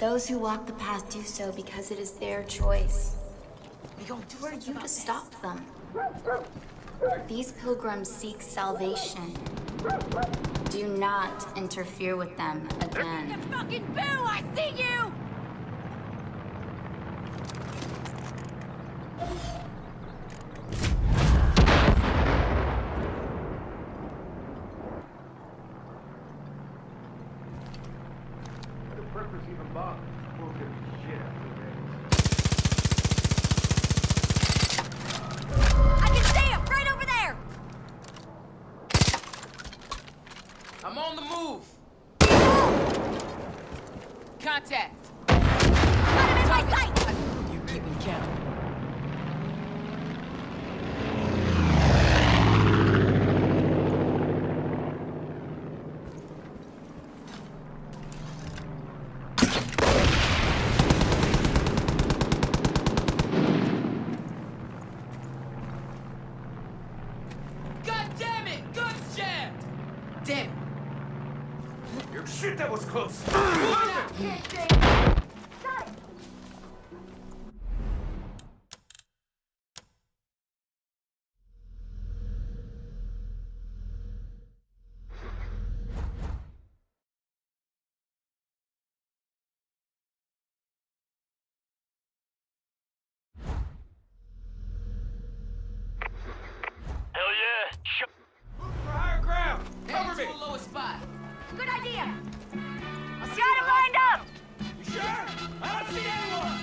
Those who walk the path do so because it is their choice. Who are you to stop them? These pilgrims seek salvation. Do not interfere with them again. The fucking boo! I see you! What the purpose even bother? Bullshit shit out I can see him! Right over there! I'm on the move. Contact. Got him in my sight! You keeping count. God damn it! Guns jammed! Damn it! Your shit, that was close! Hell yeah! Move for higher ground! Cover Head me! to a lower spot. Good idea! I'll see him lined up! You sure? I don't see anyone!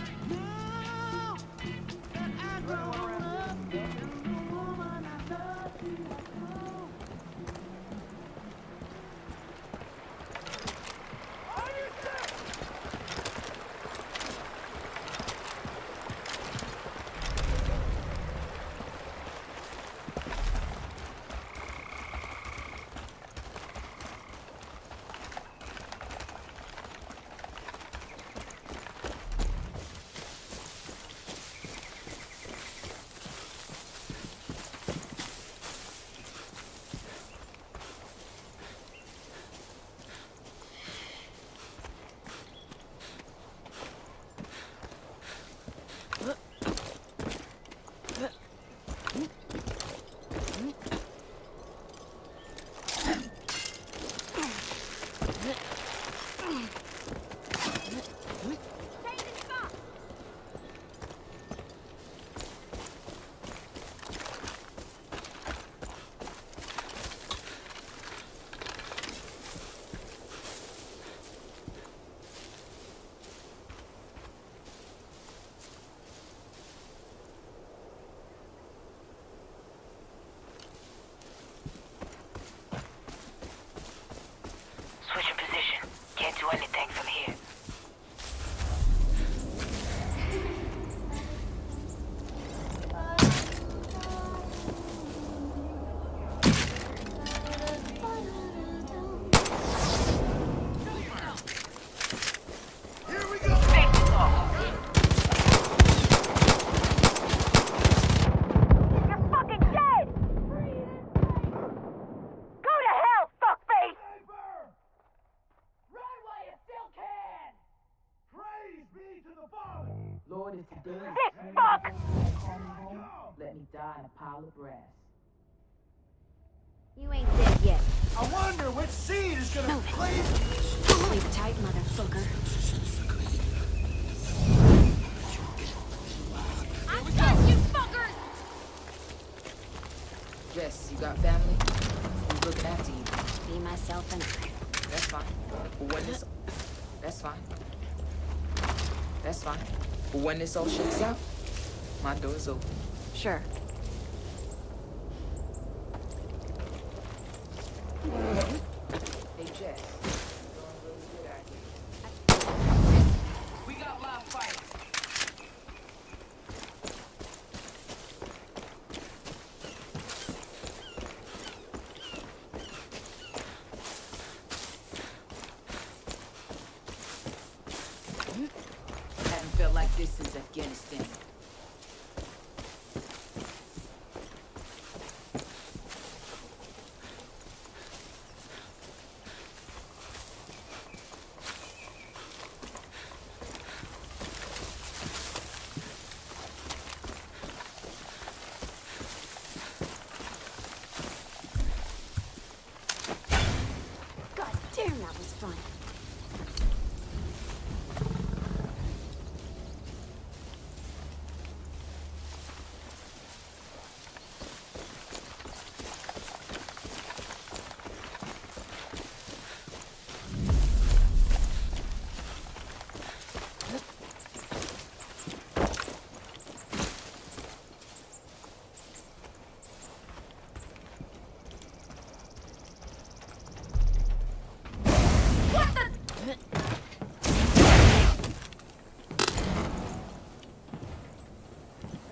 Switching position. Can't do anything from here. Here we go! Safety law. You're fucking dead! Go to hell, fuckface! Run while you still can! Praise be to the Father! Lord, it's today. Sick fuck! Let me die in a pile of brass. You ain't dead yet. I wonder which seed is gonna cleave. Sleep tight, motherfucker. I'm done, you fuckers! Jess, you got family? Who's looking after you? Be myself and I. That's fine. But when this... That's fine. That's fine. But when this all shakes out, my door's open. Sure. Hey, Jess. You're doing really good out here. We got live fight. Haven't felt like this since Afghanistan.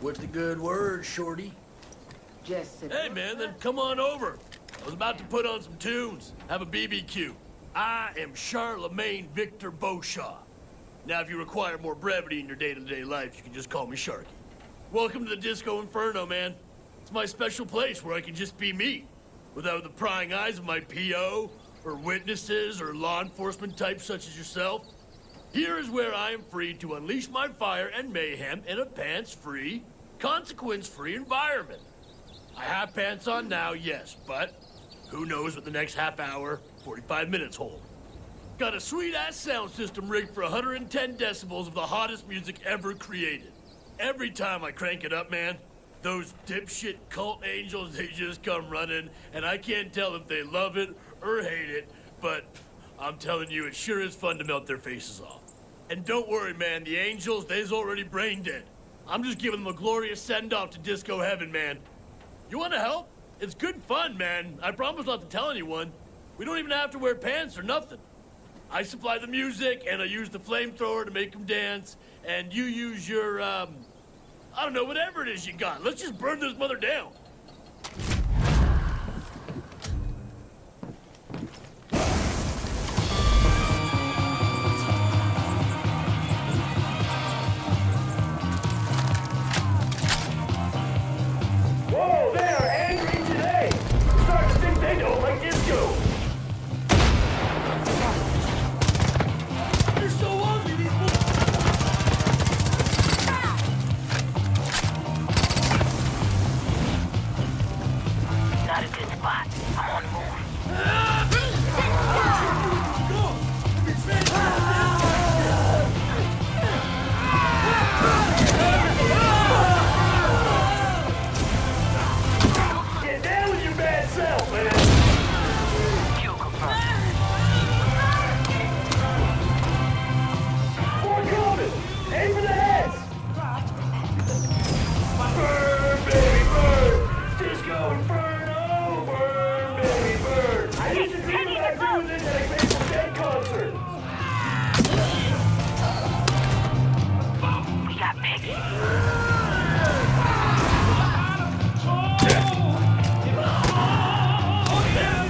what's the good word, Shorty? Just sit. Hey, man, then come on over. I was about to put on some tunes, have a BBQ. I am Charlemagne Victor Beauchamp. Now, if you require more brevity in your day-to-day life, you can just call me Sharky. Welcome to the Disco Inferno, man. It's my special place where I can just be me, without the prying eyes of my PO, or witnesses, or law enforcement types such as yourself. Here is where I am free to unleash my fire and mayhem in a pants-free, consequence-free environment. I have pants on now, yes, but who knows what the next half hour, 45 minutes hold. Got a sweet-ass sound system rigged for 110 decibels of the hottest music ever created. Every time I crank it up, man, those dipshit cult angels, they just come running, and I can't tell if they love it or hate it, but I'm telling you, it sure is fun to melt their faces off. And don't worry, man, the angels, they's already brain dead. I'm just giving them a glorious send-off to disco heaven, man. You wanna help? It's good fun, man. I promise not to tell anyone. We don't even have to wear pants or nothing. I supply the music, and I use the flamethrower to make them dance, and you use your, I don't know, whatever it is you got. Let's just burn this mother down. Whoa, they are angry today. I'm starting to think they don't like disco. You're so ugly, these Not a good spot. I'm on the move. Get down with your bad self, man. Kill confirmed. More coming. Aim for the heads. Burn, baby, burn. Disco Inferno. Burn, baby, burn. I used to dream about doing this at a Grateful Dead concert. We got Peggy.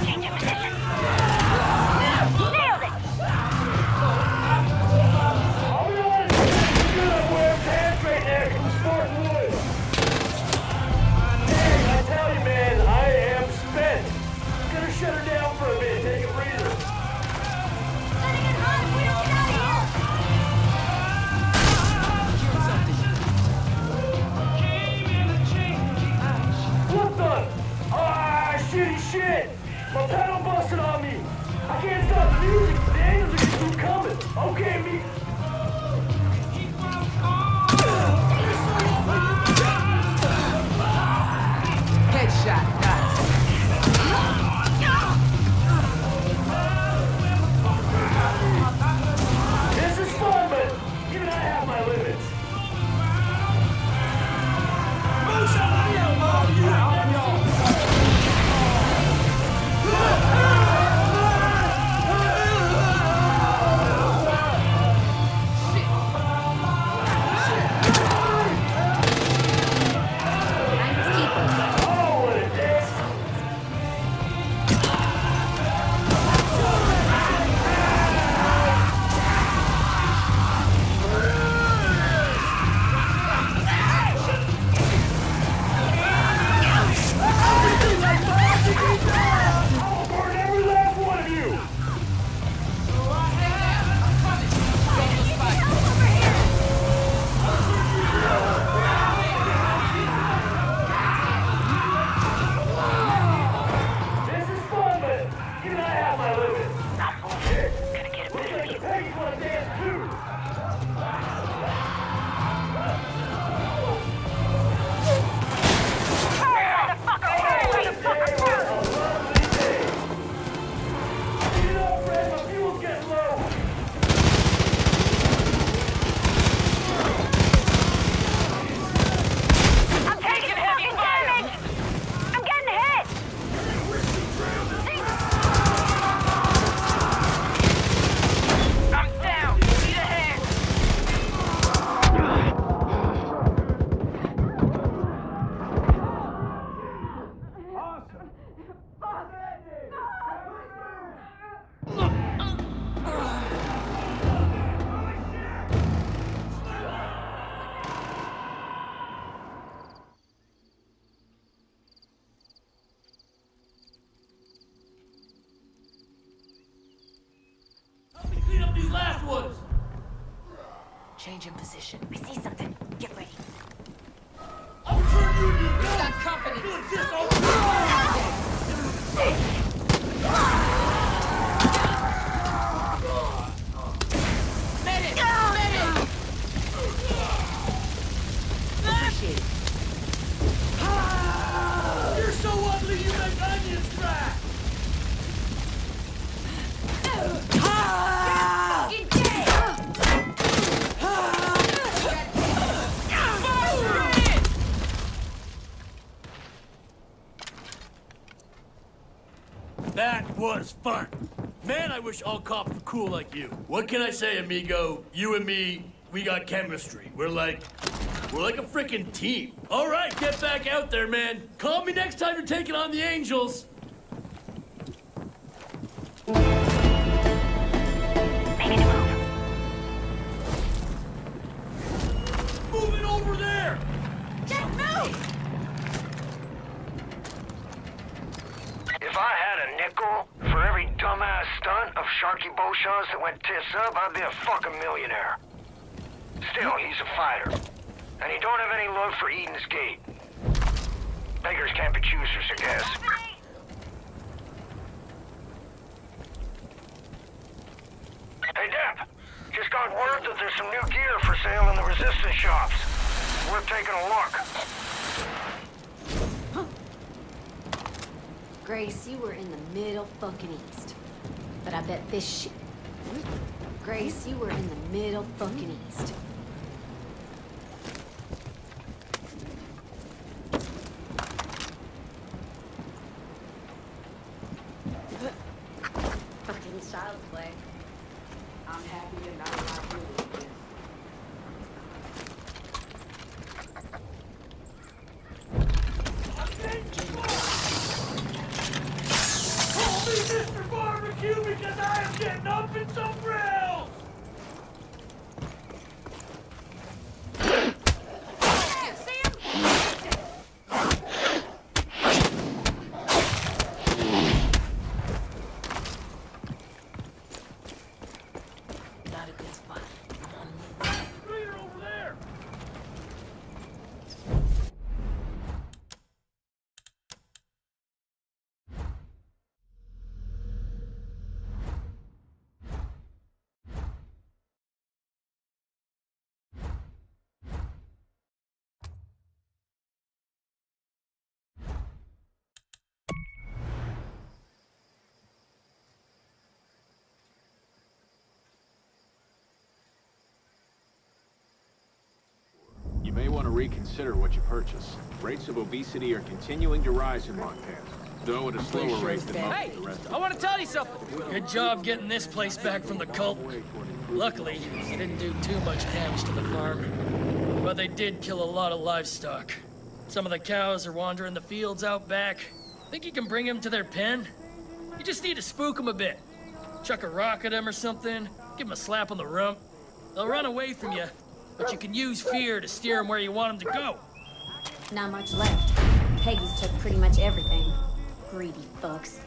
Change your position. Nailed it! I'll be honest, it's good I'm wearing pants right now because I'm sporting wood. Hey, I tell you, man, I am spent. Gonna shut her down for a bit, take a breather. Letting it hot if we don't get out of here! What the? Ah, shitty shit! My pedal busted on me! I can't stop the music, but the angels are gonna keep coming. Okay, me. Headshot. Nice. This is fun, but even I have my limits. Help me clean up these last ones! Change in position. I see something. Get ready. I'll turn you into a Got company. You'll exist all the time! Medic! Medic! Appreciate it. You're so ugly you make onions crack! Fucking dead! That was fun. Man, I wish all cops were cool like you. What can I say, amigo? You and me, we got chemistry. We're like a freaking team. All right, get back out there, man. Call me next time you're taking on the Angels. Making a move. Moving over there. Just move! If I had a nickel for every dumbass stunt of Sharky Beauchamp's that went tits up, I'd be a fucking millionaire. Still, he's a fighter. And he don't have any love for Eden's Gate. Beggars can't be choosers, I guess. Hey, Depp. Just got word that there's some new gear for sale in the resistance shops. Worth taking a look. Grace, you were in the middle fucking east. But I bet this shit... Grace, you were in the middle fucking east. Fucking child's play. I'm happy you're not allowed to do it. Call me Mr. Barbecue because I am getting up in some grills. Not a good spot. I'm on the move. Clear over there. You may want to reconsider what you purchase. Rates of obesity are continuing to rise in Montana, though at a slower rate than most Hey, of the rest of I want to tell you something. Good job getting this place back from the cult. Luckily, they didn't do too much damage to the farm. But they did kill a lot of livestock. Some of the cows are wandering the fields out back. Think you can bring them to their pen? You just need to spook them a bit. Chuck a rock at them or something. Give them a slap on the rump. They'll run away from you, but you can use fear to steer them where you want them to go. Not much left. Peggy's took pretty much everything. Greedy fucks.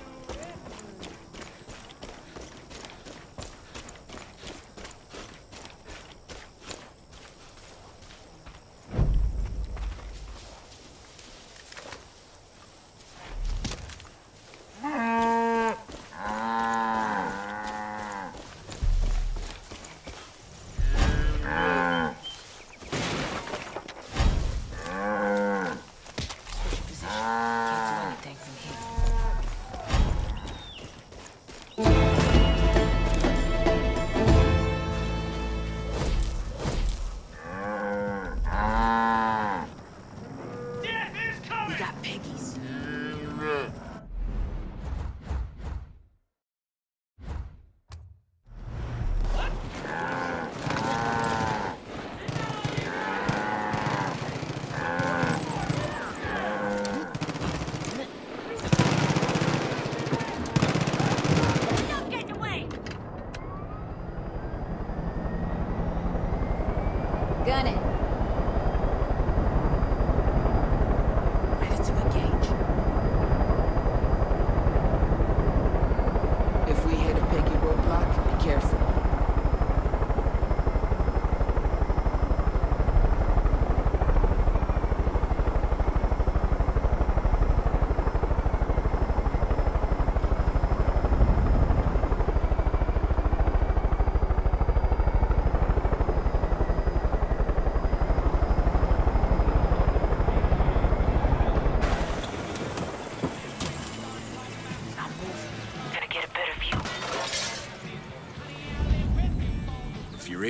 Switch your position. Can't do anything from here.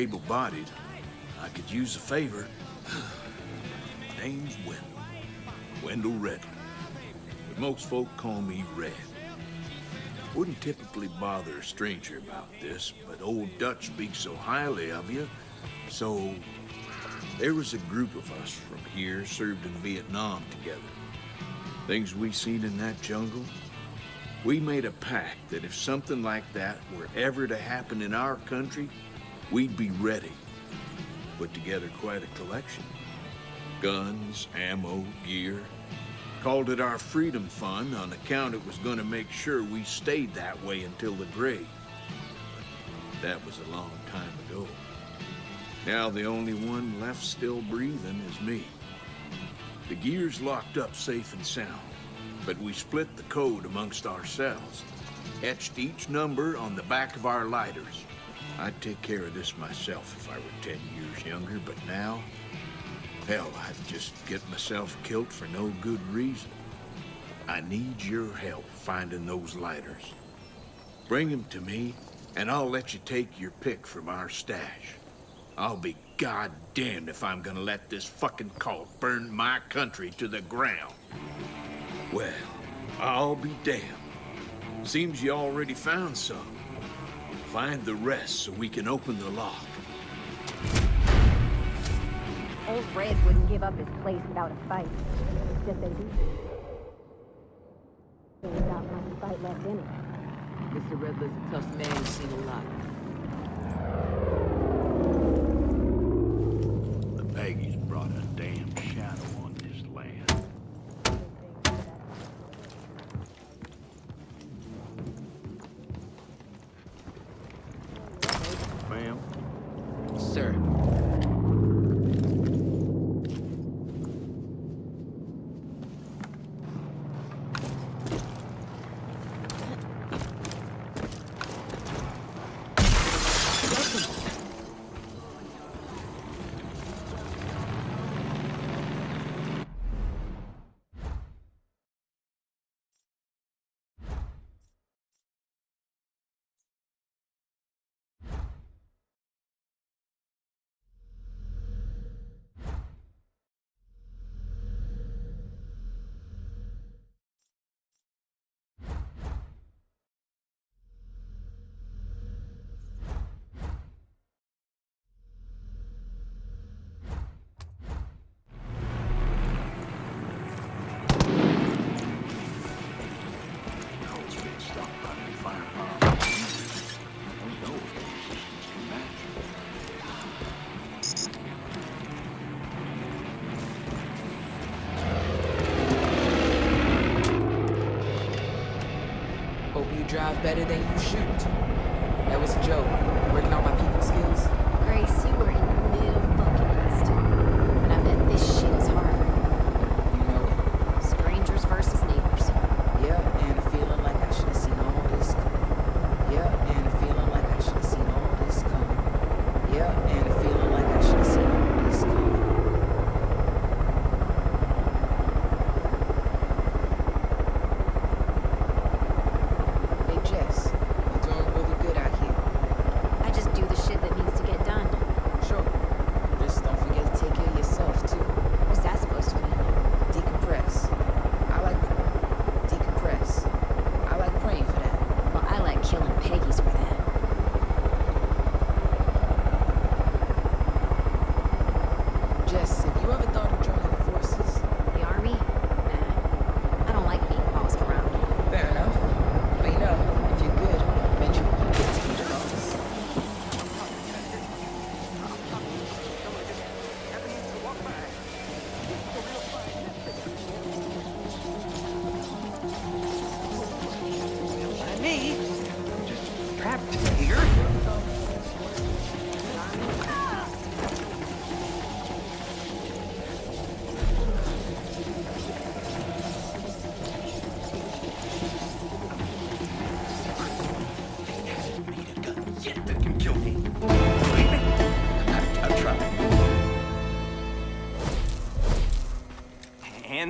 able-bodied. I could use a favor. Name's Wendell. Wendell Redland. But most folk call me Red. Wouldn't typically bother a stranger about this, but old Dutch speaks so highly of you, so... There was a group of us from here served in Vietnam together. Things we seen in that jungle, we made a pact that if something like that were ever to happen in our country, we'd be ready. Put together quite a collection. Guns, ammo, gear. Called it our Freedom Fund on account it was going to make sure we stayed that way until the grave. But that was a long time ago. Now the only one left still breathing is me. The gear's locked up safe and sound, but we split the code amongst ourselves. Etched each number on the back of our lighters. I'd take care of this myself if I were 10 years younger, but now, hell, I'd just get myself killed for no good reason. I need your help finding those lighters. Bring them to me, and I'll let you take your pick from our stash. I'll be goddamned if I'm gonna let this fucking cult burn my country to the ground. Well, I'll be damned. Seems you already found some. Find the rest so we can open the lock. Old Red wouldn't give up his place without a fight. Except they do. There's not much fight left in it. Mr. Redler's a tough man who's seen a lot. The Peggy's brought a damn shadow on this land. Ma'am? Sir. Drive better than you shoot. That was a joke. Working on my people skills. Grace, you were in the middle fucking east. And I bet this shit is harder. You know it. Strangers versus neighbors. Yeah, and a feeling like I should have seen all this coming. Yeah, and a feeling like I should have seen all this coming. Yeah, and a feeling like I should have seen all this coming.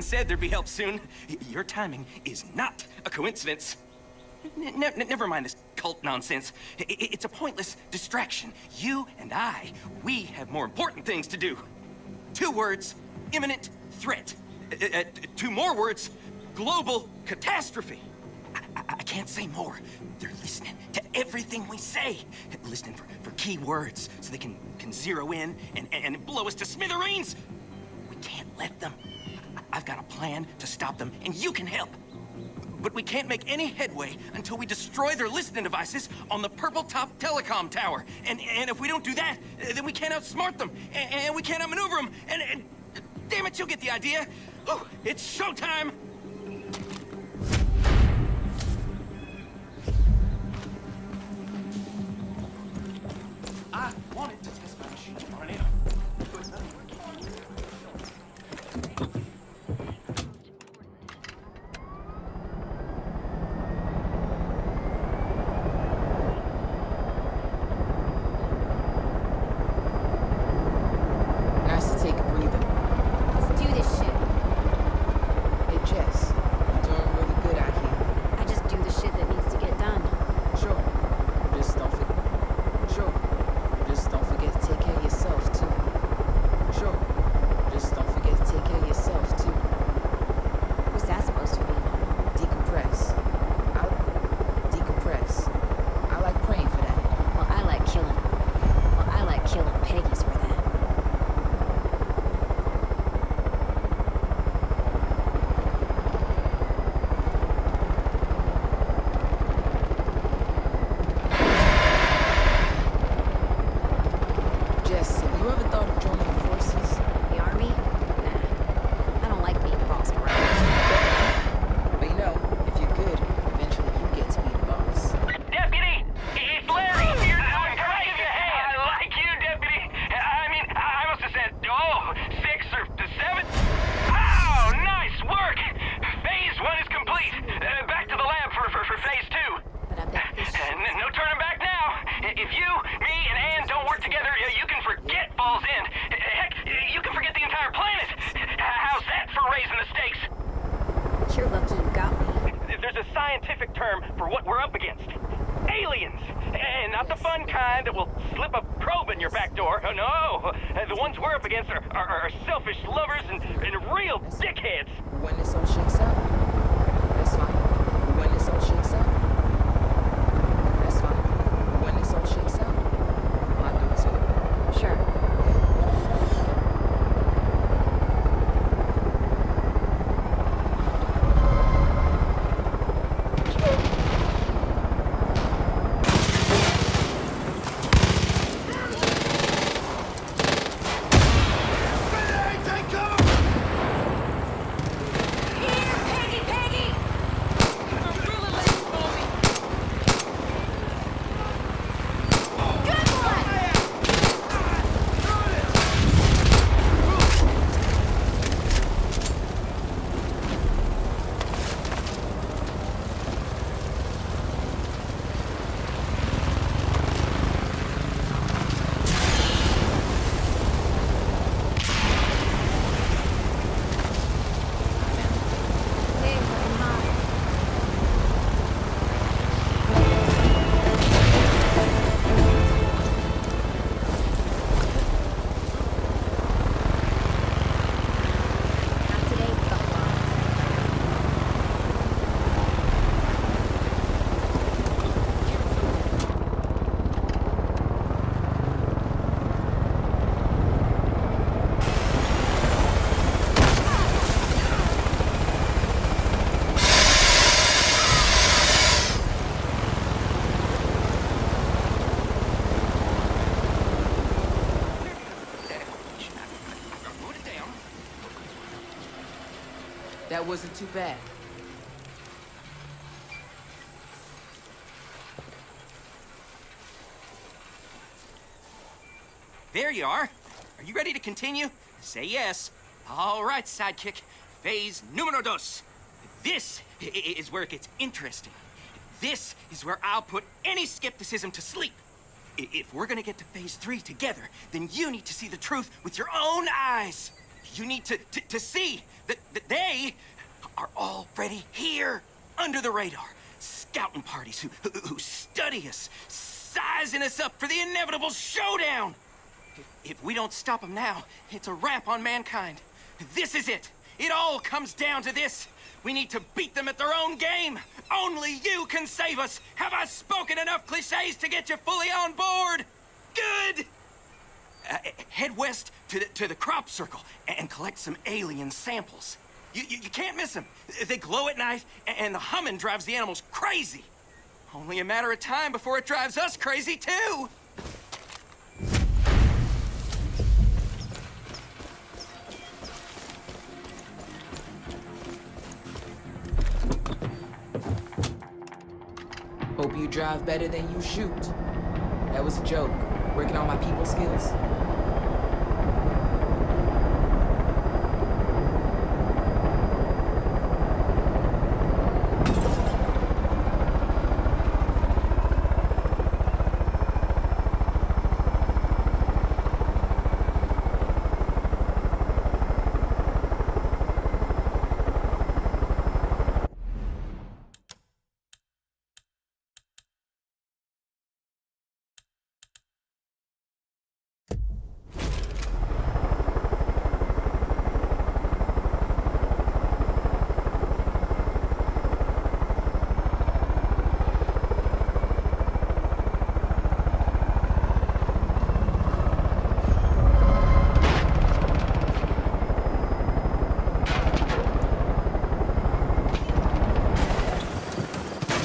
Said there'd be help soon. Your timing is not a coincidence. Never mind this cult nonsense. It's a pointless distraction. You and I, we have more important things to do. 2 words, imminent threat. 2 more words, global catastrophe. I can't say more. They're listening to everything we say. Listening for key words so they can zero in and blow us to smithereens. We can't let them. I've got a plan to stop them, and you can help. But we can't make any headway until we destroy their listening devices on the Purple Top Telecom Tower. And if we don't do that, then we can't outsmart them, and we can't outmaneuver them, and damn it, you'll get the idea. Oh, it's showtime! I wanted to test my machine on an animal. Nice to take a breather. Let's do this shit. Hey, Jess, you're doing really good out here. I just do the shit that needs to get done. Sure. Just don't forget to take care of yourself, too. Sure. Just don't forget to take care of yourself, too. What's that supposed to mean? Decompress. Decompress. I like praying for that. Well, I like killing Peggy's for that. Jess, have you ever thought of joining the forces? The army? Nah. I don't like being bossed around. But you know, if you're good, eventually you get to be the boss. Deputy! It's Larry! You're doing great! I like you, Deputy! I mean, I must have said, 6 or 7? Oh, nice work! Phase 1 is complete. Back to the lab for Phase 2. But I bet this shit... No turning back now. If you, me, and Ann don't work together, you can forget Falls End. Heck, you can forget the entire planet. How's that for raising the stakes? You're lucky you got me. There's a scientific term for what we're up against. Aliens! And not the fun kind that will slip a probe in your back door. Oh, no! The ones we're up against are selfish lovers and real dickheads. When this all shakes out, that's fine. When this all shakes out, that's fine. When this all shakes out, my door's open. Sure. That wasn't too bad. There you are. Are you ready to continue? Say yes. All right, sidekick. Phase numero dos. This is where it gets interesting. This is where I'll put any skepticism to sleep. If we're gonna get to Phase 3 together, then you need to see the truth with your own eyes. You need to see that they are already here, under the radar, scouting parties who study us, sizing us up for the inevitable showdown. If we don't stop them now, it's a wrap on mankind. This is it. It all comes down to this. We need to beat them at their own game. Only you can save us. Have I spoken enough cliches to get you fully on board? Good. Head west to the crop circle and collect some alien samples. You can't miss them. They glow at night, and the humming drives the animals crazy. Only a matter of time before it drives us crazy, too. Hope you drive better than you shoot. That was a joke. Working on my people skills.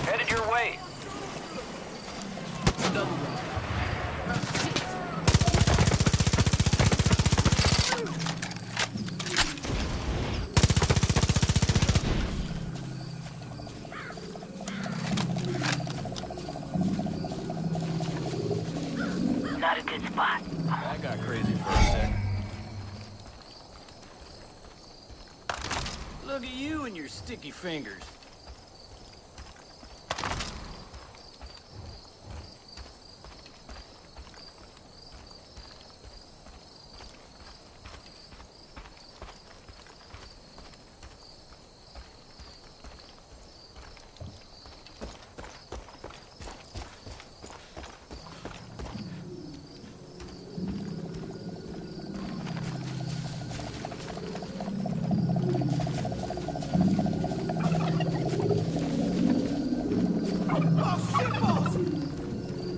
Headed your way. Not a good spot. I got crazy for a sec. Look at you and your sticky fingers.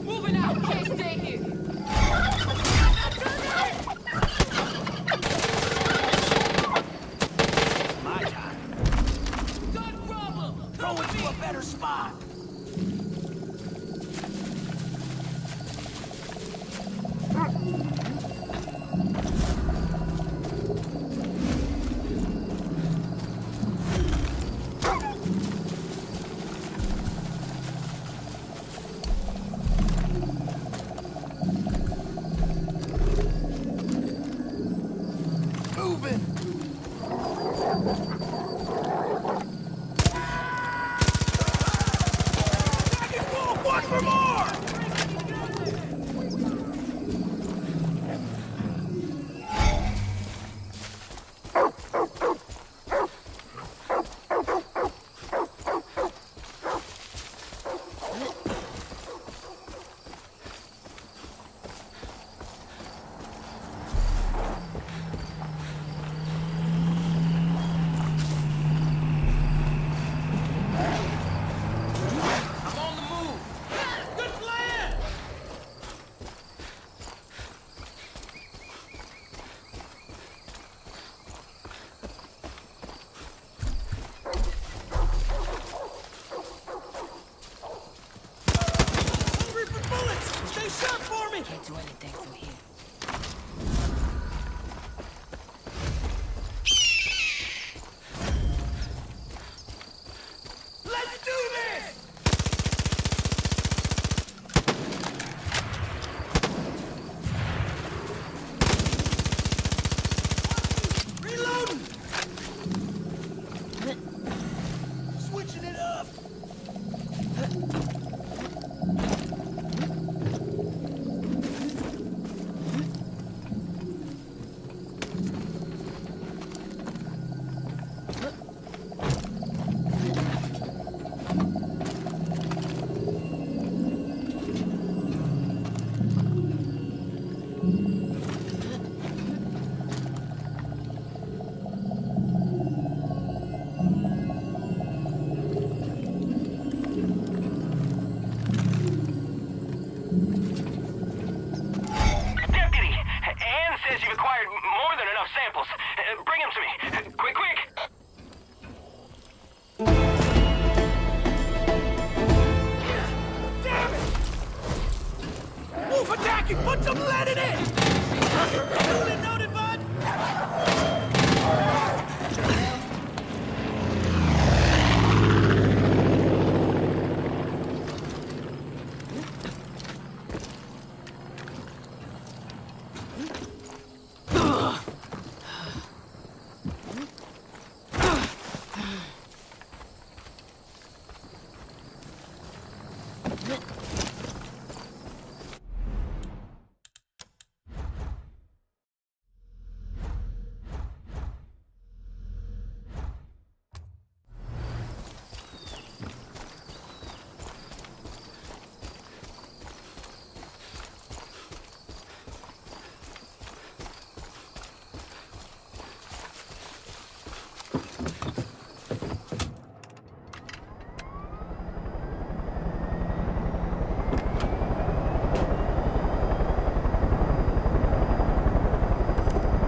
Moving out! Can't stay here! My time. Gun problem! Throw it to a better spot. Moving. Back and forth, watch for more! I'm on the move. Good plan! Hungry for bullets! Stay sharp for me! Can't do anything from here. Let's do this! Reloading! Switching it up! You put some lead in it! Duly noted, bud!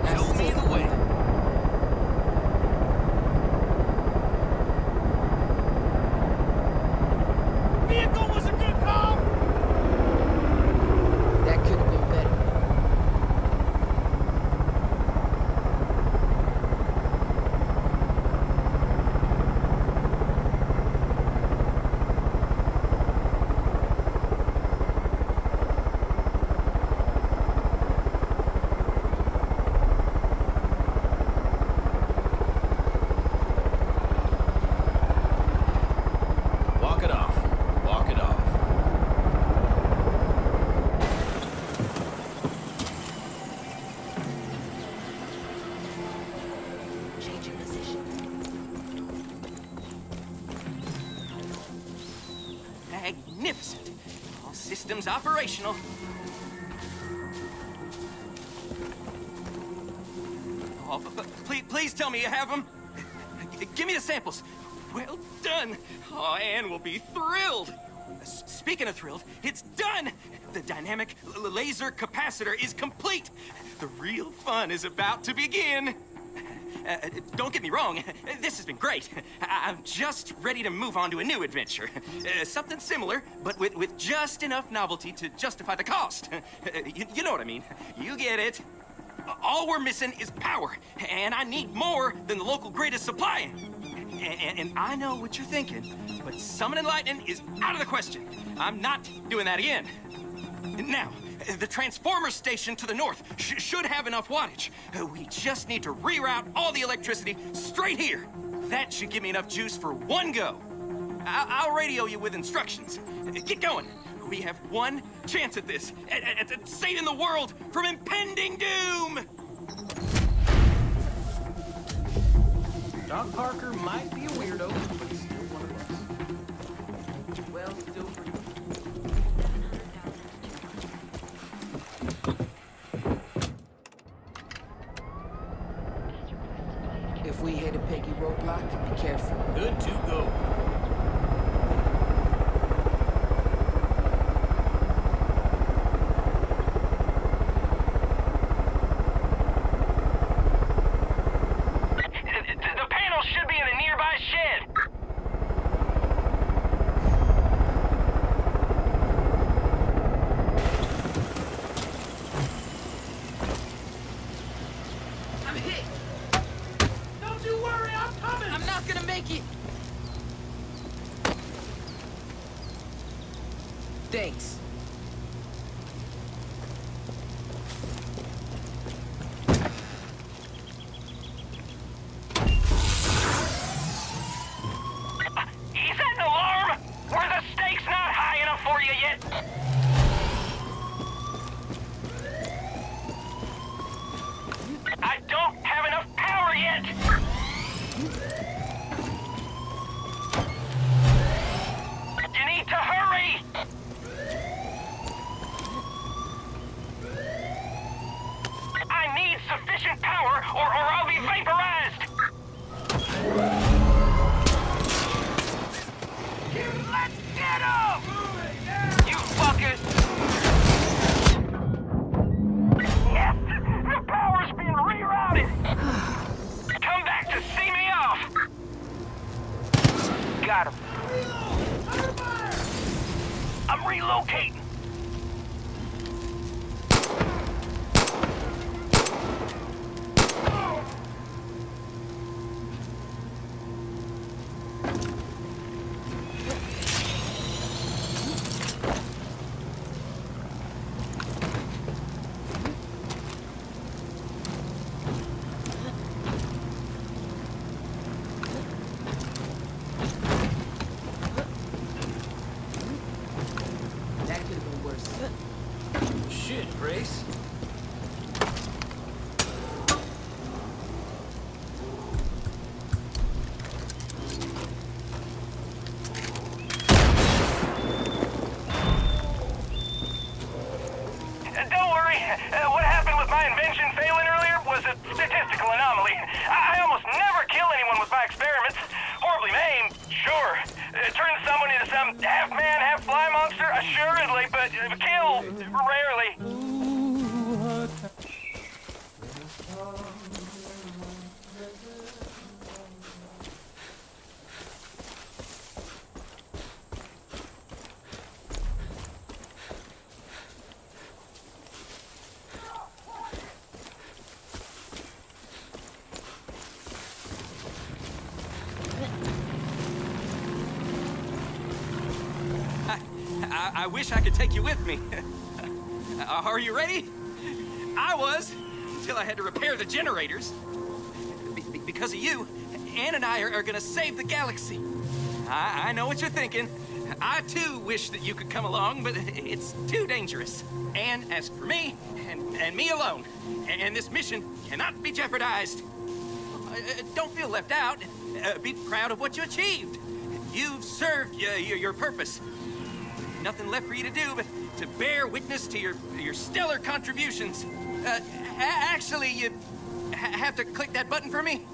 Show me the way. Vehicle was a good call! That could have been better. Walk it off. Walk it off. Changing position. Magnificent. All systems operational. Oh, please tell me you have them. Give me the samples. Well done. Oh, Anne will be thrilled. Speaking of thrilled, it's done. The dynamic laser capacitor is complete. The real fun is about to begin. Don't get me wrong, this has been great. I'm just ready to move on to a new adventure. Something similar, but with just enough novelty to justify the cost. You know what I mean. You get it. All we're missing is power, and I need more than the local grid is supplying. And I know what you're thinking, but summoning lightning is out of the question. I'm not doing that again. Now, the transformer station to the north should have enough wattage. We just need to reroute all the electricity straight here. That should give me enough juice for one go. I'll radio you with instructions. Get going. We have one chance at this, at saving the world from impending doom! Doc Parker might be a weirdo, but he's still one of us. Well, still pretty. If we hit a Peggy roadblock, be careful. Good to go. The panel should be in a nearby shed. I'm hit. Don't you worry, I'm coming! I'm not gonna make it. Thanks. Is that an alarm? Were the stakes not high enough for you yet? I don't have enough power yet! You need to hurry! I need sufficient power or I'll be vaporized! Let's get him! You fuckers! Yes! The power's been rerouted! Come back to see me off! Got him. I'm relocating. shit, Grace. Don't worry. What happened with my invention failing earlier was a statistical anomaly. I almost never kill anyone with my experiments. Horribly maimed, sure. Turn someone into some half-man, half-fly monster, assuredly, but kill, rarely. I wish I could take you with me. Are you ready? I was, until I had to repair the generators. Because of you, Ann and I are gonna save the galaxy. I know what you're thinking. I too wish that you could come along, but it's too dangerous. Ann asked for me, and me alone. And this mission cannot be jeopardized. Don't feel left out. Be proud of what you achieved. You've served your purpose. Nothing left for you to do but to bear witness to your stellar contributions. Actually, you have to click that button for me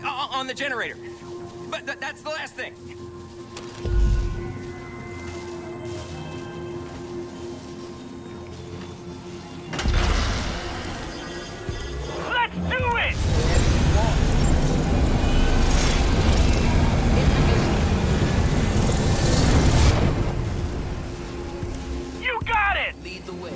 on the generator. But that's the last thing. Let's do it! You got it! Lead the way.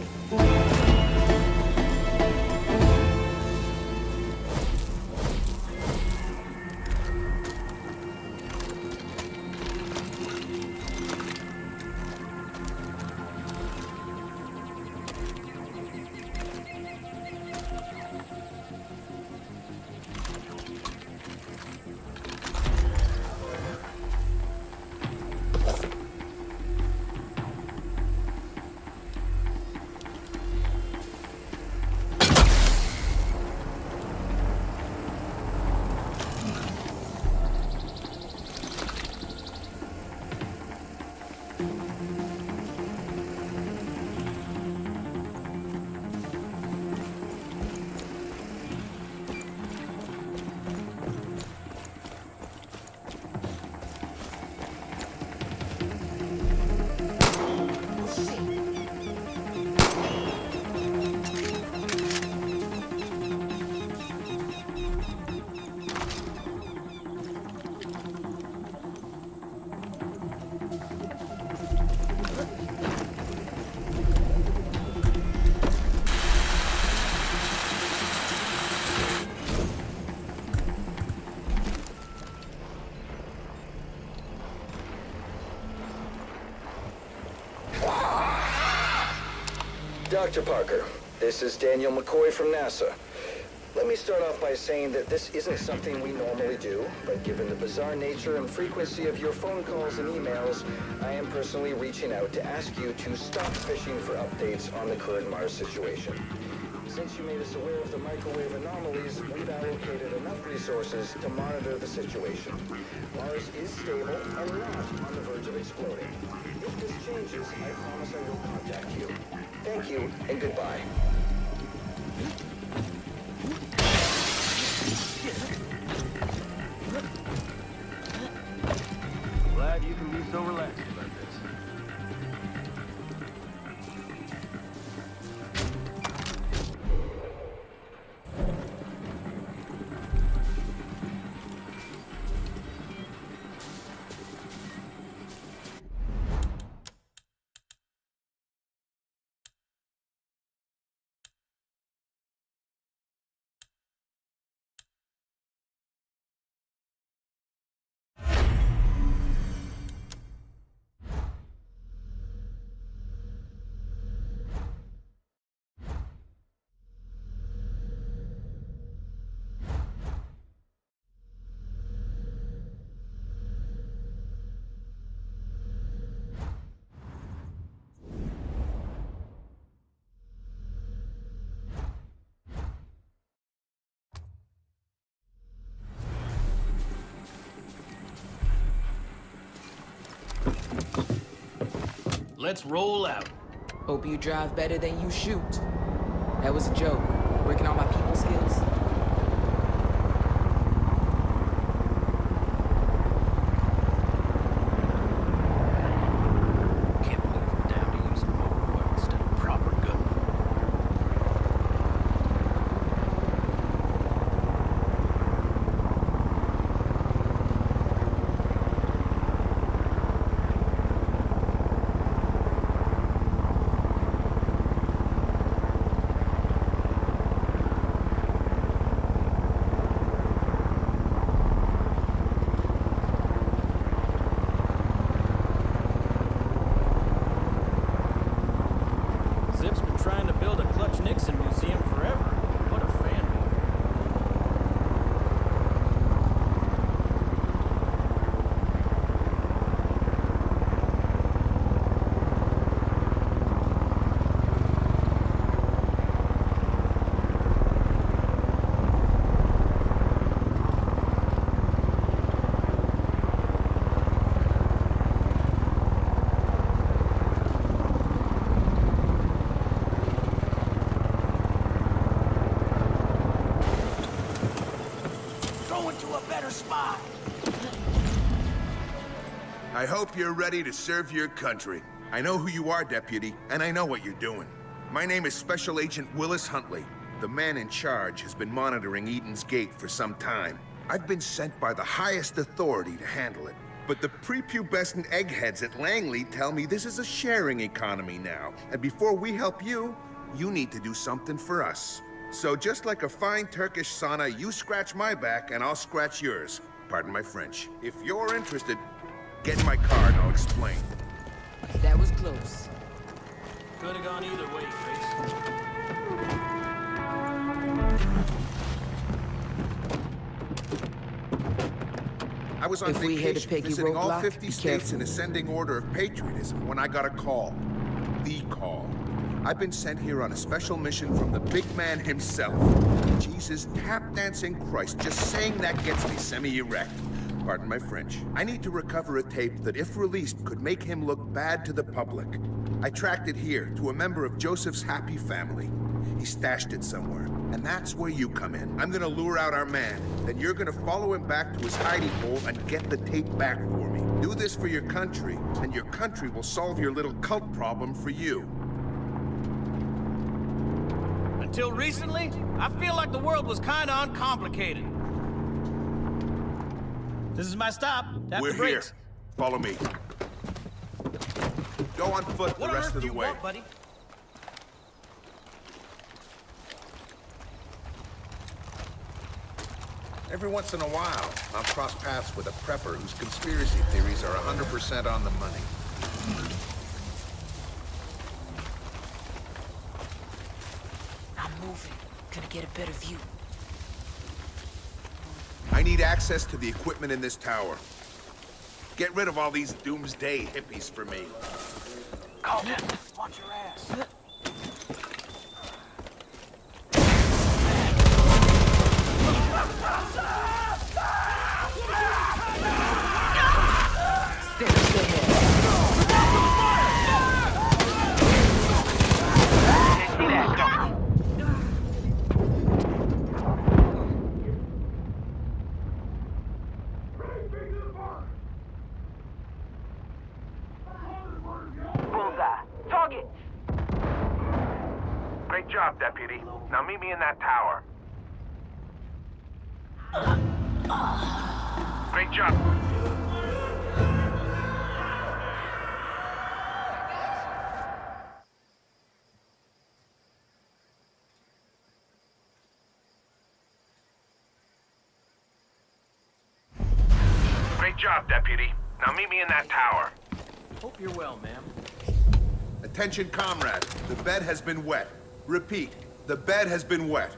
Dr. Parker, this is Daniel McCoy from NASA. Let me start off by saying that this isn't something we normally do, but given the bizarre nature and frequency of your phone calls and emails, I am personally reaching out to ask you to stop fishing for updates on the current Mars situation. Since you made us aware of the microwave anomalies, we've allocated enough resources to monitor the situation. Mars is stable and not on the verge of exploding. If this changes, I promise I will contact you. Thank you, and goodbye. Glad you can be so relaxed. Let's roll out. Hope you drive better than you shoot. That was a joke. Working on my people skills. Can't believe we're down to using motor oil instead of proper gun. Zip's been trying to build a Clutch Nixon museum forever. What a fanboy. Going to a better spot. I hope you're ready to serve your country. I know who you are, Deputy, and I know what you're doing. My name is Special Agent Willis Huntley. The man in charge has been monitoring Eden's Gate for some time. I've been sent by the highest authority to handle it. But the prepubescent eggheads at Langley tell me this is a sharing economy now. And before we help you, you need to do something for us. So just like a fine Turkish sauna, you scratch my back and I'll scratch yours. Pardon my French. If you're interested, get in my car and I'll explain. That was close. Could have gone either way, Grace. I was on If we hit a vacation picky visiting all roadblock, 50 be states careful. in ascending order of patriotism when I got a call. The call. I've been sent here on a special mission from the big man himself. Jesus, tap dancing Christ, just saying that gets me semi-erect. Pardon my French. I need to recover a tape that, if released, could make him look bad to the public. I tracked it here, to a member of Joseph's happy family. He stashed it somewhere, and that's where you come in. I'm gonna lure out our man, then you're gonna follow him back to his hiding hole and get the tape back for me. Do this for your country, and your country will solve your little cult problem for you. Until recently, I feel like the world was kinda uncomplicated. This is my stop. Tap We're the brakes. here. Follow me. Go on foot What the on rest earth of do the you way. want, buddy? Every once in a while, I'll cross paths with a prepper whose conspiracy theories are 100% on the money. I'm moving. Gonna get a better view. I need access to the equipment in this tower. Get rid of all these doomsday hippies for me. Colton, watch your ass. Bullseye. Target. Great job, Deputy. Now meet me in that tower. Great job. Great job, Deputy. Now meet me in that tower. Hope you're well, ma'am. Attention, comrade. The bed has been wet. Repeat, the bed has been wet.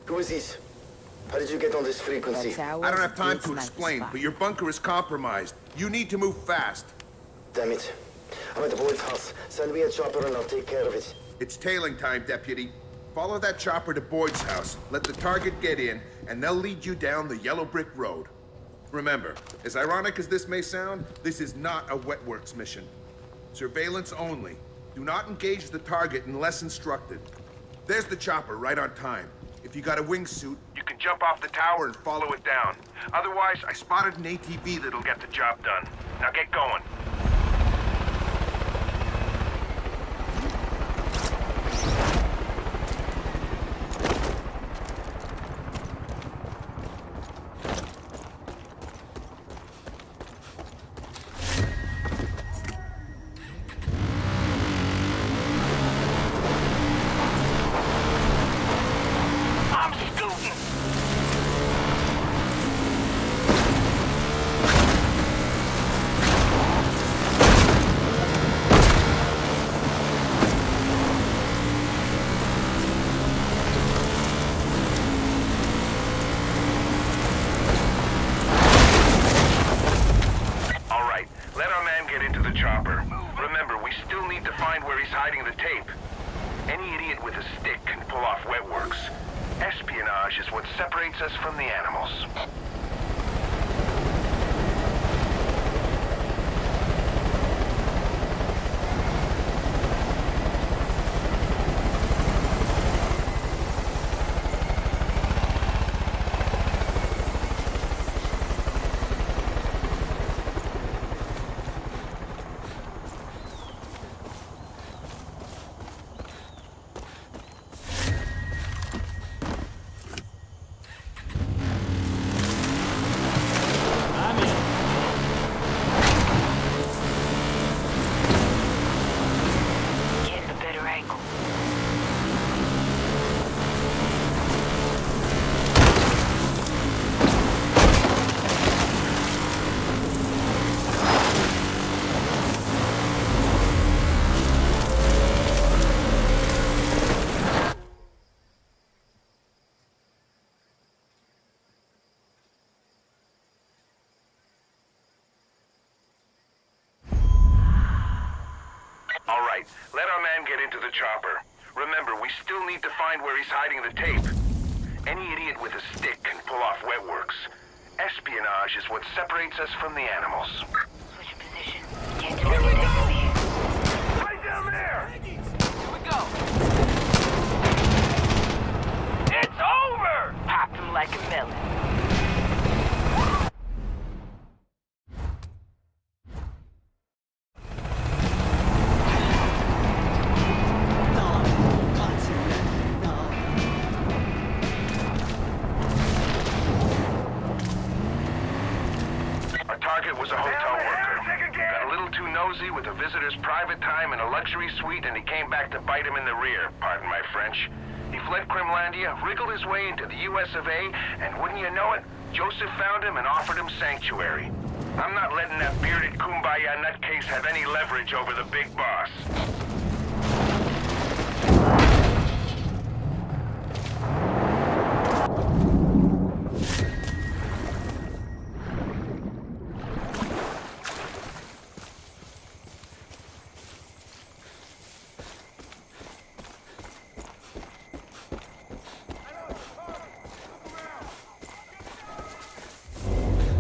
Who is this? How did you get on this frequency? That's how I don't have time it's to nice explain, spot. but your bunker is compromised. You need to move fast. Damn it. I'm at the Boyd's house. Send me a chopper and I'll take care of it. It's tailing time, Deputy. Follow that chopper to Boyd's house, let the target get in, and they'll lead you down the yellow brick road. Remember, as ironic as this may sound, this is not a wet works mission. Surveillance only. Do not engage the target unless instructed. There's the chopper, right on time. If you got a wingsuit, you can jump off the tower and follow it down. Otherwise, I spotted an ATV that'll get the job done. Now get going. Let our man get into the chopper. Remember, we still need to find where he's hiding the tape. Any idiot with a stick can pull off wet works. Espionage is what separates us from the animals. Switch position. Can't do anything here. Right down there! Here we go. It's over! Popped him like a melon. Was a hotel worker. Got a little too nosy with a visitor's private time in a luxury suite, and he came back to bite him in the rear, pardon my French. He fled Crimlandia, wriggled his way into the US of A, and wouldn't you know it, Joseph found him and offered him sanctuary. I'm not letting that bearded kumbaya nutcase have any leverage over the big boss.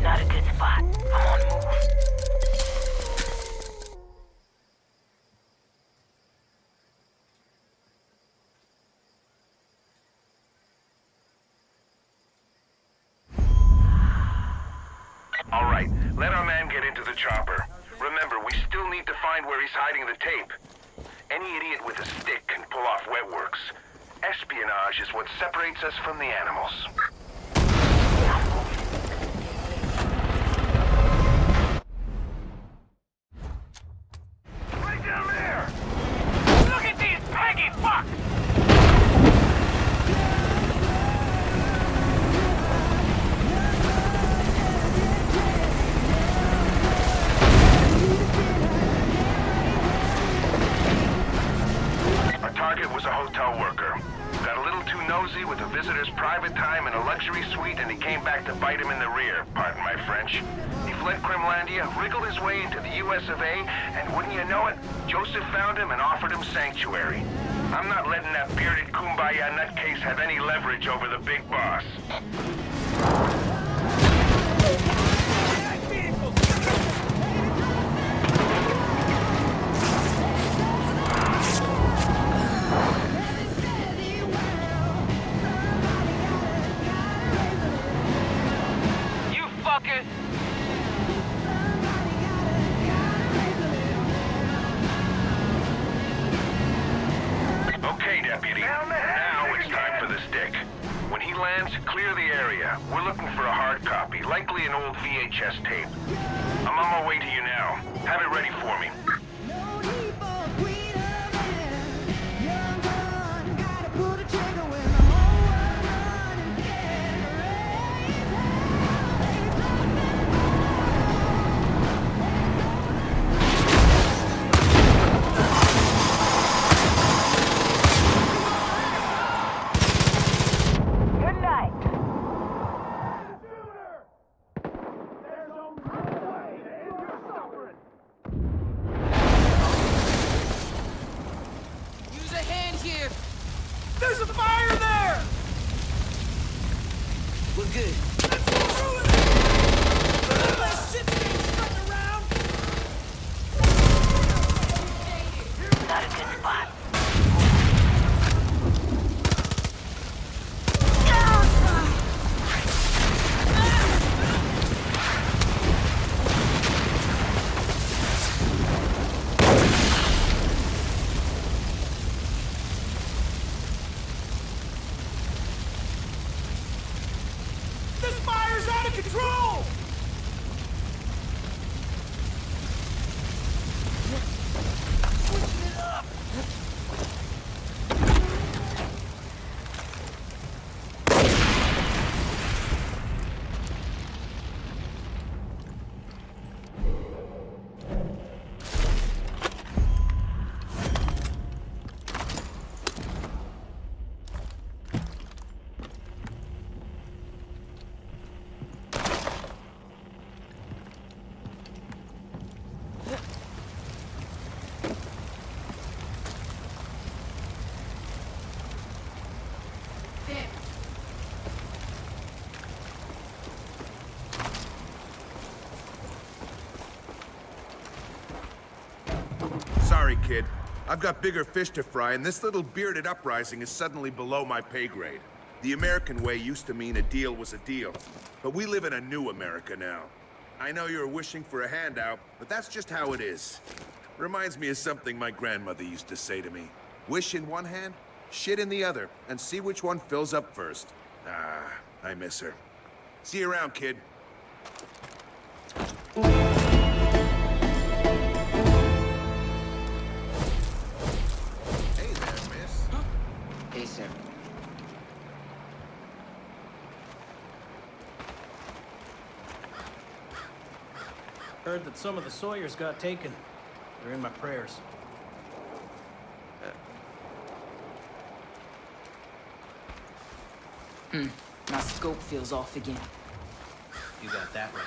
Not a good spot. I'm on the move. All right, let our man get into the chopper. Remember, we still need to find where he's hiding the tape. Any idiot with a stick can pull off wet works. Espionage is what separates us from the animals. Right down there! Look at these peggy fucks! Our target was a hotel worker. Got a little too nosy with a visitor's private time in a luxury suite, and he came back to bite him in the rear, pardon my French. He fled Crimlandia, wriggled his way into the US of A, and wouldn't you know it, Joseph found him and offered him sanctuary. I'm not letting that bearded kumbaya nutcase have any leverage over the big boss. lead lands, clear the area. We're looking for a hard copy, likely an old VHS tape. I'm on my way to you now. Have it ready for me. There's a fire there! We're good. Not a good spot. This fire's out of control! Switching it up! Sorry, kid. I've got bigger fish to fry, and this little bearded uprising is suddenly below my pay grade. The American way used to mean a deal was a deal, but we live in a new America now. I know you're wishing for a handout, but that's just how it is. Reminds me of something my grandmother used to say to me. Wish in one hand, shit in the other, and see which one fills up first. Ah, I miss her. See you around, kid. Hey there, miss. Hey, sir. Heard that some of the Sawyers got taken. They're in my prayers. My scope feels off again. You got that right.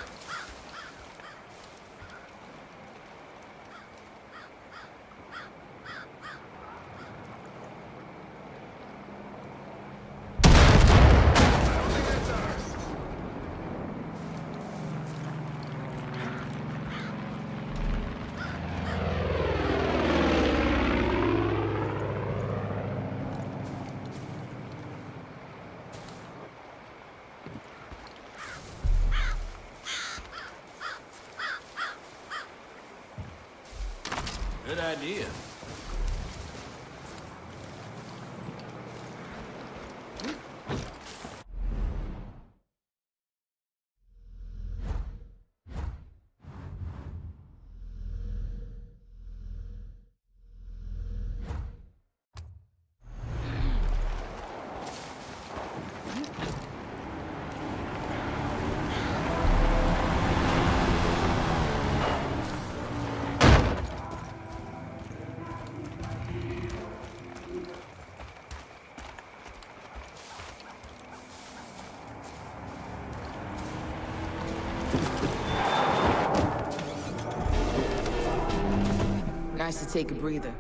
Good idea. Nice to take a breather.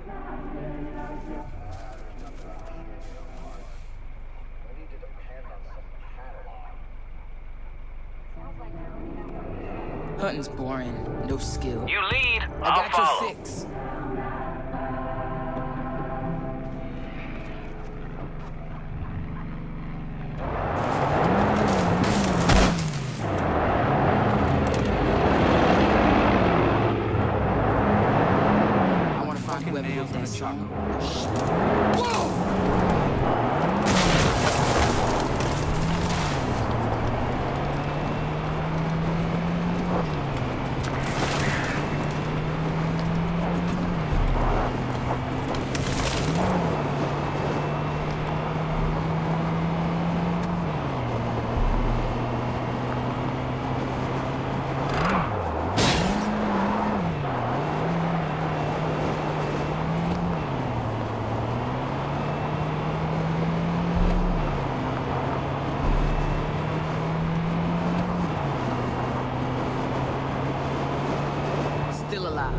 Hunting's boring, no skill. You lead, I got I'll follow. your 6. I want to find whoever wrote that song. Whoa! alive.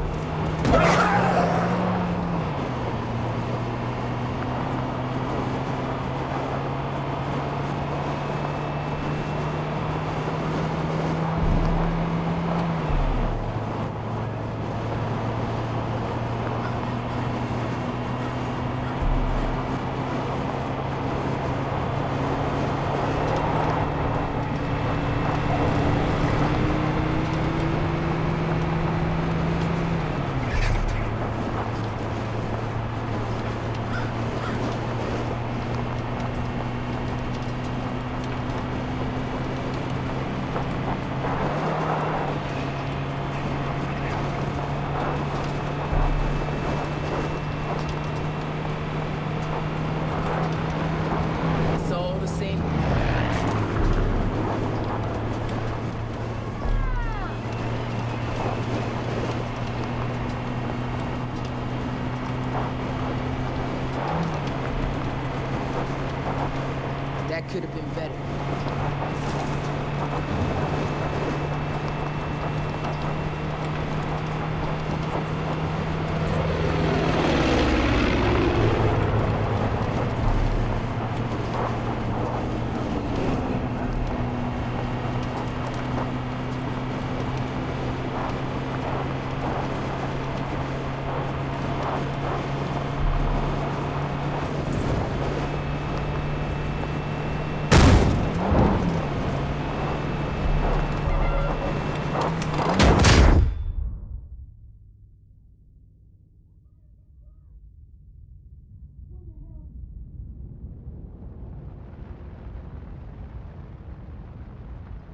It's all the same. That could have been better.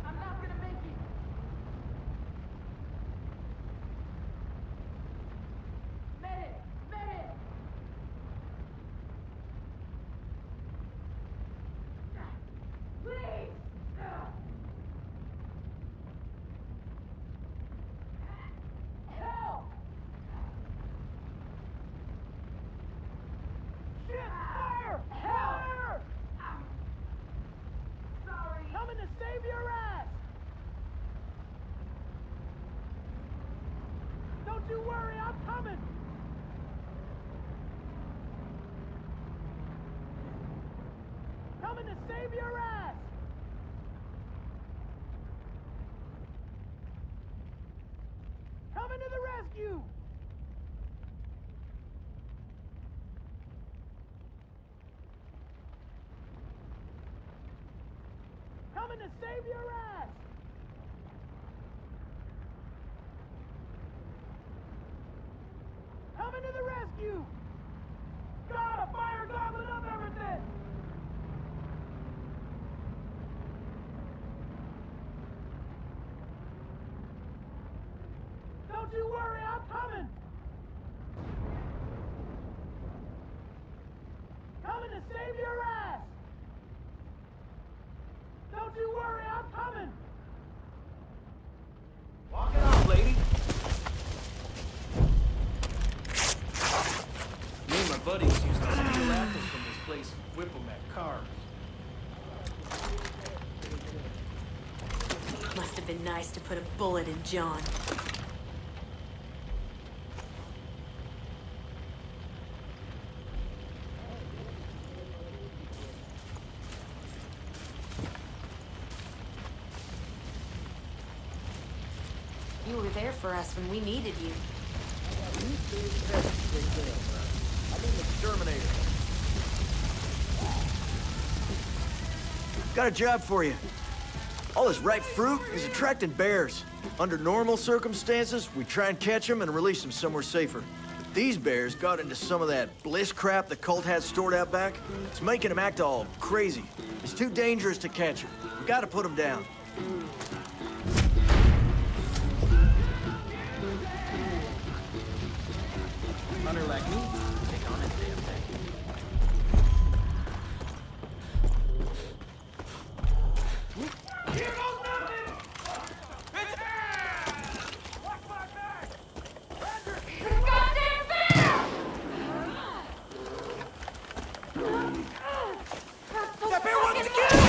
I'm not gonna make it. Medic! Medic! Please! Help! Shit! Fire! Fire! Sorry. Coming to save your ass! Don't you worry, I'm coming! Coming to save your ass! Coming to the rescue! Coming to save your ass! Coming to the rescue! God, a fire gobbling up everything! Don't you worry, I'm coming! Coming to save your ass! Don't you worry, I'm coming! Walk it off, lady! Me and my buddies used to steal apples from this place and whip them at cars. Must have been nice to put a bullet in John. You were there for us when we needed you. I'm in the exterminator. Got a job for you. All this ripe fruit is attracting bears. Under normal circumstances, we try and catch them and release them somewhere safer. But these bears got into some of that bliss crap the cult has stored out back. It's making them act all crazy. It's too dangerous to catch them. We gotta put them down. Hunter like me, take on that damn thing. Here goes nothing! Watch my back! Goddamn bear! That bear wants to kill!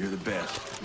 You're the best.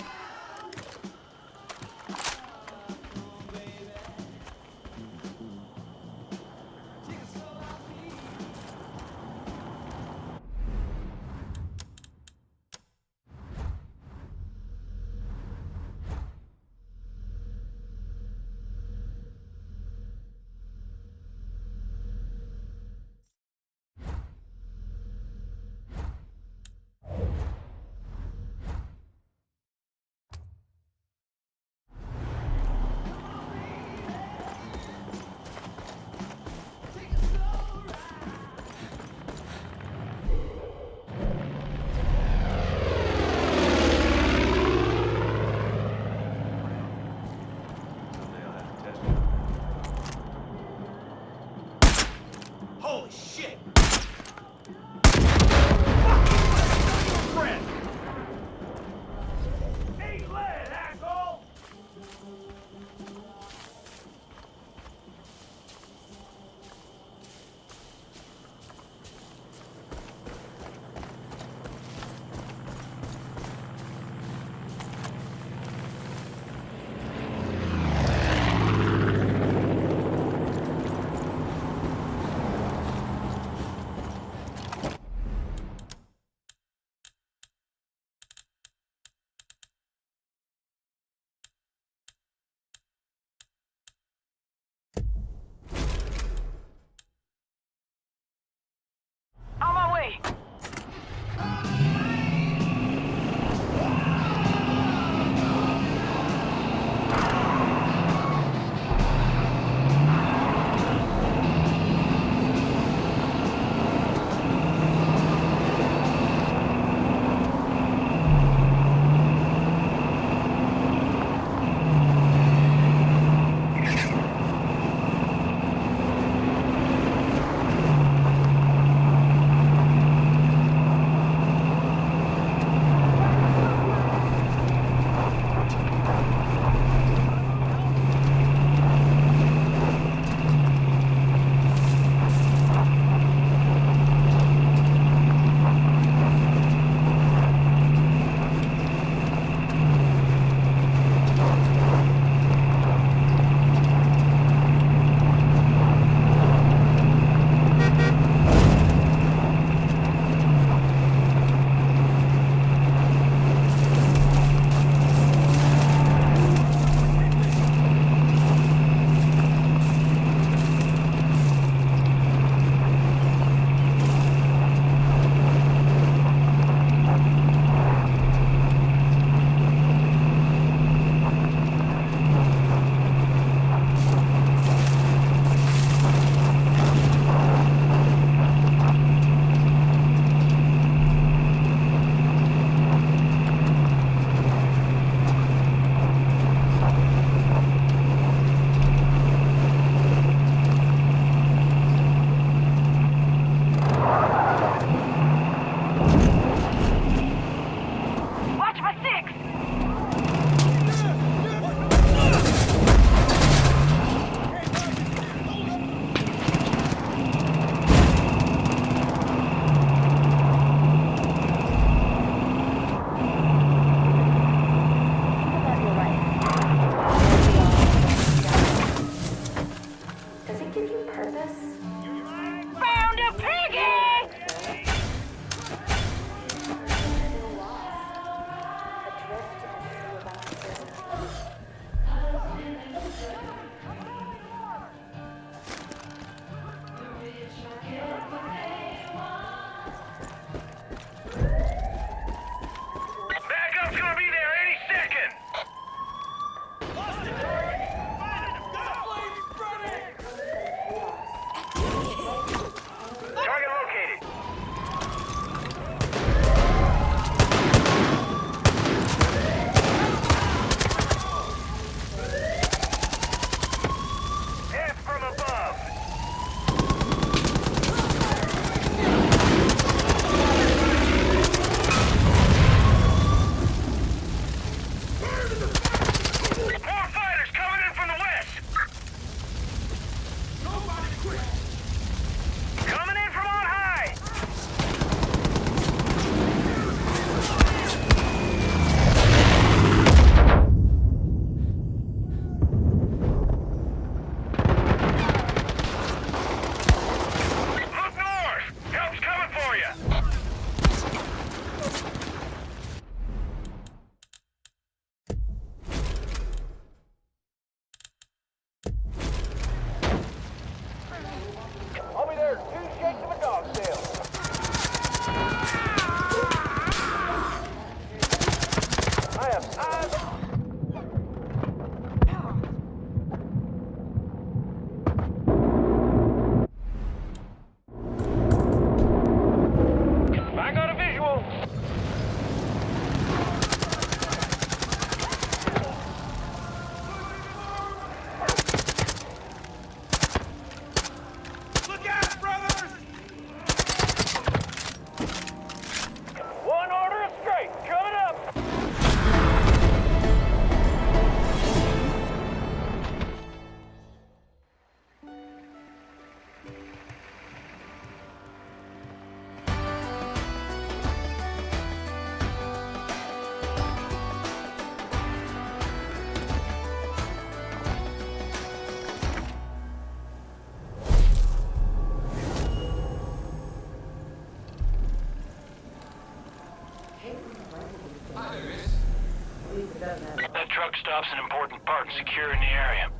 stop's an important part in securing the area.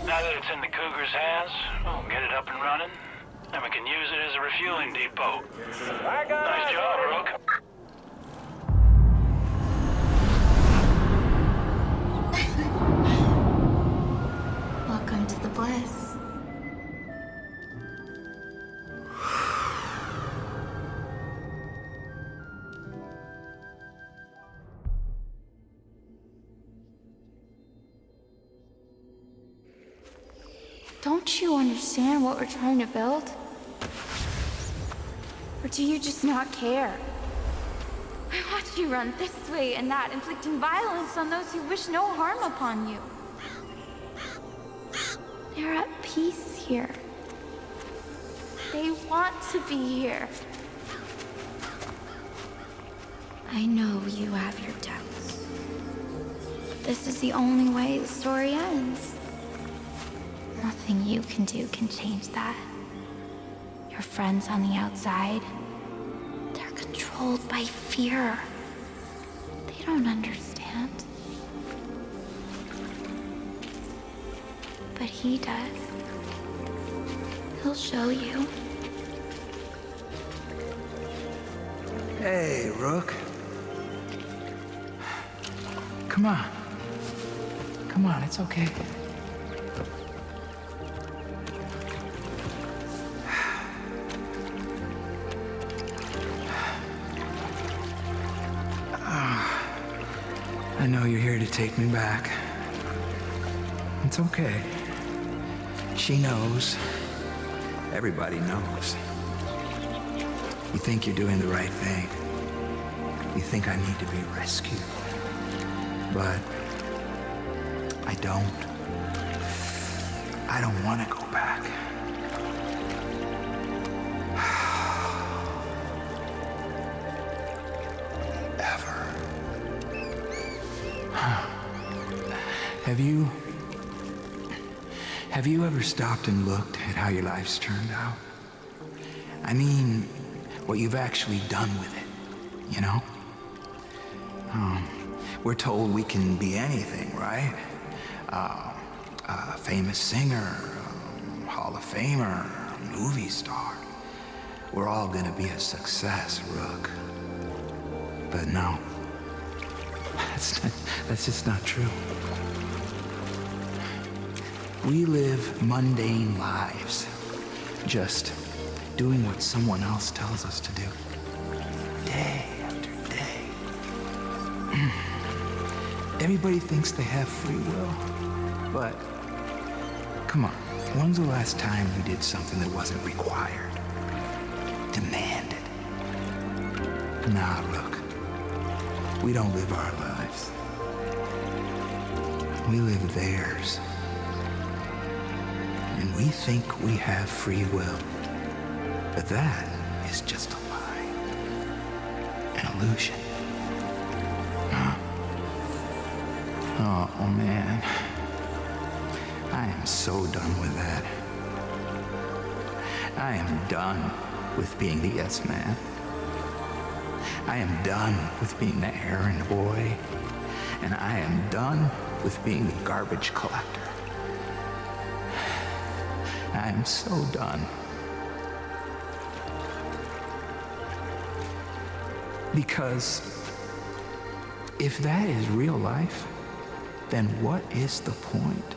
Now that it's in the Cougar's hands, we'll get it up and running, and we can use it as a refueling depot. Nice job, Rook. Welcome to the bliss. Don't you understand what we're trying to build? Or do you just not care? I watch you run this way and that, inflicting violence on those who wish no harm upon you. They're at peace here. They want to be here. I know you have your doubts. But this is the only way the story ends. Nothing you can do can change that. Your friends on the outside, they're controlled by fear. They don't understand. But he does. He'll show you. Hey, Rook. Come on. Come on, it's okay. I know you're here to take me back. It's okay. She knows. Everybody knows. You think you're doing the right thing. You think I need to be rescued. But I don't. I don't want to go back. Have you ever stopped and looked at how your life's turned out? I mean, what you've actually done with it, you know? We're told we can be anything, right? A famous singer, Hall of Famer, movie star. We're all gonna be a success, Rook. But no, that's just not true. We live mundane lives, just doing what someone else tells us to do, day after day. Everybody thinks they have free will, but come on, when's the last time you did something that wasn't required, demanded? Nah, Rook, we don't live our lives. We live theirs. And we think we have free will. But that is just a lie. An illusion. Huh? Oh, man. I am so done with that. I am done with being the yes man. I am done with being the errand boy. And I am done with being the garbage collector. I am so done. Because if that is real life, then what is the point?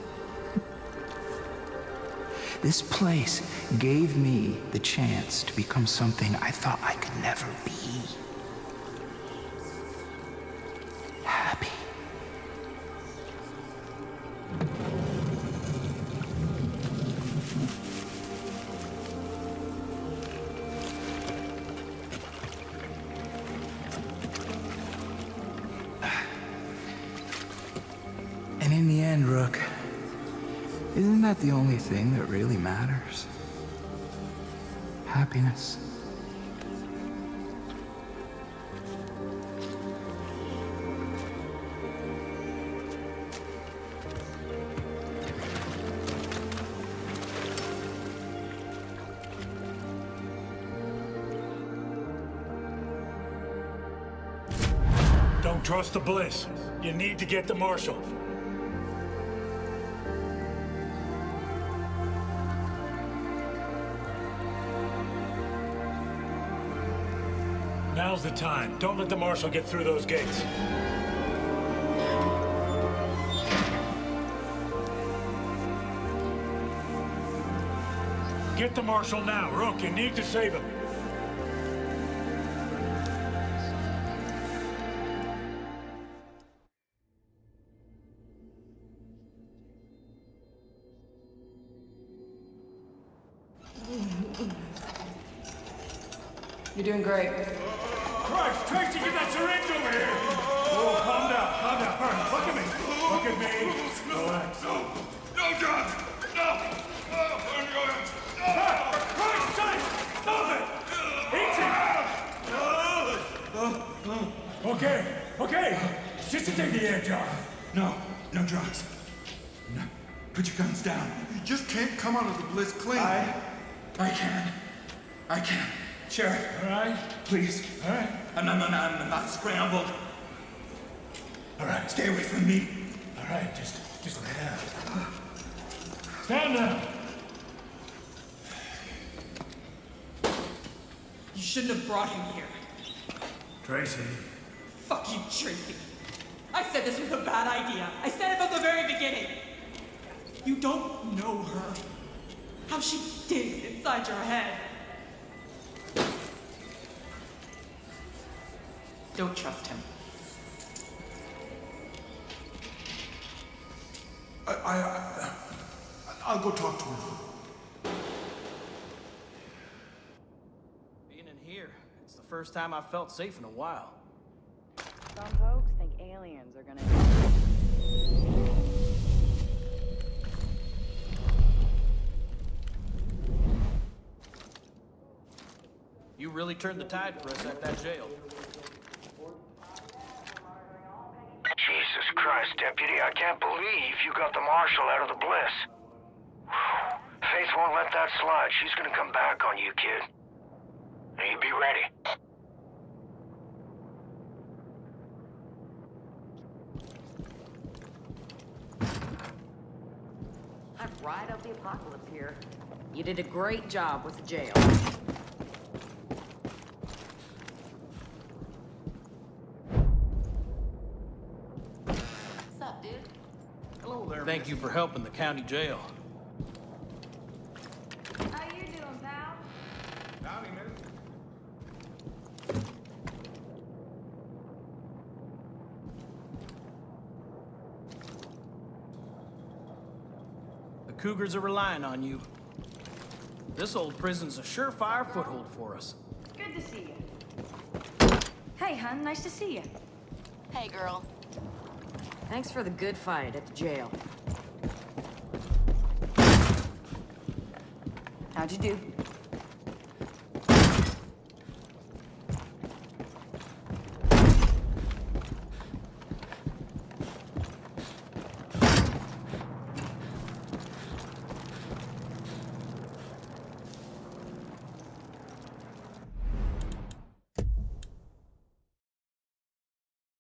This place gave me the chance to become something I thought I could never be. Happy. And in the end, Rook, isn't that the only thing that really matters? Happiness. Don't trust the Bliss. You need to get the Marshal. Now's the time. Don't let the marshal get through those gates. Get the marshal now. Rook, you need to save him. You're doing great. Christ, Tracy, get that syringe over here! Oh, calm down. All right, look at me. Look at me. Relax. No, John! No! For Christ's sake! Stop it! Eat it! Okay. Just to take the edge off. No drugs. No. Put your guns down. You just can't come out of the bliss clean. I can. Sheriff. All right? Please. All right. I'm not scrambled. All right. Stay away from me. All right, just lay down. Stand down. You shouldn't have brought him here. Tracy. Fuck you, Tracy. I said this was a bad idea. I said it from the very beginning. You don't know her. How she digs inside your head. Don't trust him. I'll go talk to him. Being in here, it's the first time I've felt safe in a while. Some folks think aliens are gonna... You really turned the tide for us at that jail. Jesus Christ, Deputy, I can't believe you got the marshal out of the bliss. Faith won't let that slide. She's gonna come back on you, kid. Now you be ready. I'd ride out the apocalypse here. You did a great job with the jail. What's up, dude? Hello there. Thank you for helping the county jail. How you doing, pal? Howdy, man. The Cougars are relying on you. This old prison's a surefire foothold for us. Good to see you. Hey, hun, nice to see you. Hey, girl. Thanks for the good fight at the jail. How'd you do?